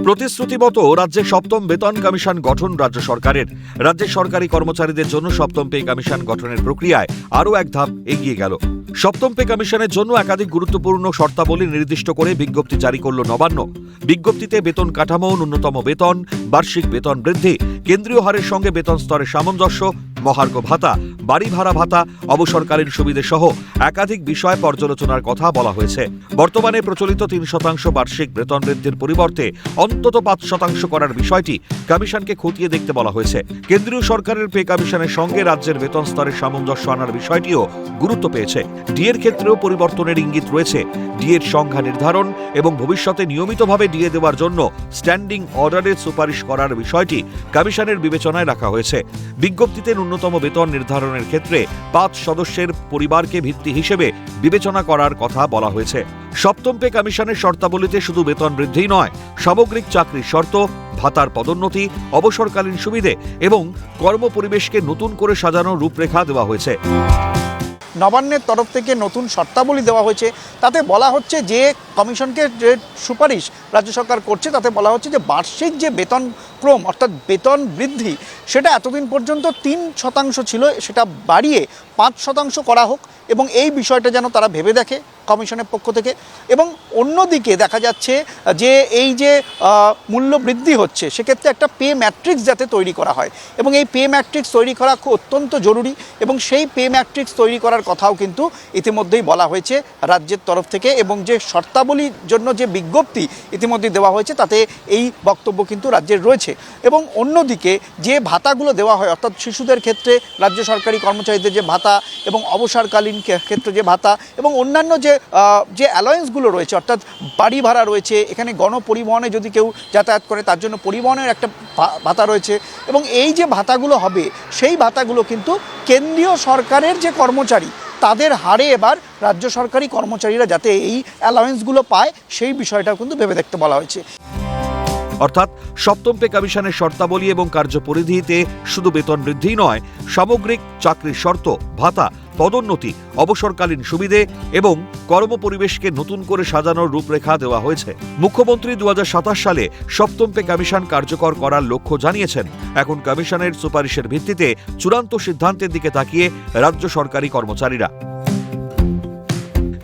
প্রতিশ্রুতি মতো রাজ্যে সপ্তম বেতন কমিশন গঠন রাজ্য সরকারের। রাজ্যের সরকারি কর্মচারীদের জন্য সপ্তম পে কমিশন গঠনের প্রক্রিয়ায় আরও এক ধাপ এগিয়ে গেল। সপ্তম পে কমিশনের জন্য একাধিক গুরুত্বপূর্ণ শর্তাবলী নির্দিষ্ট করে বিজ্ঞপ্তি জারি করল নবান্ন। বিজ্ঞপ্তিতে বেতন কাঠামো, ন্যূনতম বেতন, বার্ষিক বেতন বৃদ্ধি, কেন্দ্রীয় হারের সঙ্গে বেতন স্তরের সামঞ্জস্য, মহার্ঘ ভাতা, বাড়ি ভাড়া ভাতা, অবসরকালীন সুবিধে সহ একাধিক বিষয় পর্যালোচনার কথা বলা হয়েছে। বর্তমানে প্রচলিত 3% বার্ষিক বেতন বৃদ্ধির পরিবর্তে অন্তত 5% করার বিষয়টি কমিশনকে খতিয়ে দেখতে বলা হয়েছে। কেন্দ্রীয় সরকারের পে কমিশনের সঙ্গে রাজ্যের বেতন স্তরের সামঞ্জস্য আনার বিষয়টিও গুরুত্ব পেয়েছে। ডিএর ক্ষেত্রেও পরিবর্তনের ইঙ্গিত রয়েছে। ডিএর সংখ্যা নির্ধারণ এবং ভবিষ্যতে নিয়মিতভাবে ডিএ দেওয়ার জন্য স্ট্যান্ডিং অর্ডারের সুপারিশ করার বিষয়টি কমিশনের বিবেচনায় রাখা হয়েছে। বিজ্ঞপ্তিতে ন্যূনতম বেতন নির্ধারণের ক্ষেত্রে 5 সদস্যের পরিবারকে ভিত্তি হিসেবে বিবেচনা করার কথা বলা হয়েছে। সপ্তম পে কমিশনের শর্তাবলীতে শুধু বেতন বৃদ্ধি নয়, সামগ্রিক চাকরির শর্ত, ভাতার পদোন্নতি, অবসরকালীন সুবিধে এবং কর্মপরিবেশকে নতুন করে সাজানোর রূপরেখা দেওয়া হয়েছে। নবান্নের তরফ থেকে নতুন শর্তাবলী দেওয়া হয়েছে। তাতে বলা হচ্ছে যে কমিশনকে যে সুপারিশ রাজ্য সরকার করছে, তাতে বলা হচ্ছে যে বার্ষিক যে বেতন ক্রম অর্থাৎ বেতন বৃদ্ধি, সেটা এতদিন পর্যন্ত 3% ছিল, সেটা বাড়িয়ে 5% করা হোক এবং এই বিষয়টা যেন তারা ভেবে দেখে কমিশনের পক্ষ থেকে। এবং অন্যদিকে দেখা যাচ্ছে যে এই যে মূল্য বৃদ্ধি হচ্ছে, সেক্ষেত্রে একটা পে ম্যাট্রিক্স যাতে তৈরি করা হয় এবং এই পে ম্যাট্রিক্স তৈরি করা খুব অত্যন্ত জরুরি এবং সেই পে ম্যাট্রিক্স তৈরি করার কথাও কিন্তু ইতিমধ্যেই বলা হয়েছে রাজ্যের তরফ থেকে। এবং যে শর্তাবলীর জন্য যে বিজ্ঞপ্তি ইতিমধ্যেই দেওয়া হয়েছে, তাতে এই বক্তব্য কিন্তু রাজ্যের রয়েছে। এবং অন্যদিকে যে ভাতাগুলো দেওয়া হয়, অর্থাৎ শিশুদের ক্ষেত্রে রাজ্য সরকারি কর্মচারীদের যে ভাতা এবং অবসরকালীন ক্ষেত্রে যে ভাতা এবং অন্যান্য যে অ্যালায়েন্সগুলো রয়েছে, অর্থাৎ বাড়ি ভাড়া রয়েছে, এখানে গণপরিবহনে যদি কেউ যাতায়াত করে তার জন্য পরিবহনের একটা ভাতা রয়েছে এবং এই যে ভাতাগুলো হবে, সেই ভাতাগুলো কিন্তু কেন্দ্রীয় সরকারের যে কর্মচারী তাদের হারে এবার রাজ্য সরকারি কর্মচারীরা যাতে এই অ্যালায়েন্সগুলো পায়, সেই বিষয়টাও কিন্তু ভেবে দেখতে বলা হয়েছে। অর্থাৎ সপ্তম পে কমিশনের শর্তাবলী এবং কার্যপরিধিতে শুধু বেতন বৃদ্ধি নয়, সামগ্রিক চাকরির শর্ত, ভাতা, পদোন্নতি, অবসরকালীন সুবিধে এবং কর্মপরিবেশকে নতুন করে সাজানোর রূপরেখা দেওয়া হয়েছে। মুখ্যমন্ত্রী 2027 সালে সপ্তম পে কমিশন কার্যকর করার লক্ষ্য জানিয়েছেন। এখন কমিশনের সুপারিশের ভিত্তিতে চূড়ান্ত সিদ্ধান্তের দিকে তাকিয়ে রাজ্য সরকারি কর্মচারীরা।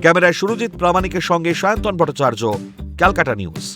ক্যামেরায় সুরজিৎ প্রামাণিকের সঙ্গে সায়ন্তন ভট্টাচার্য, ক্যালকাটা নিউজ।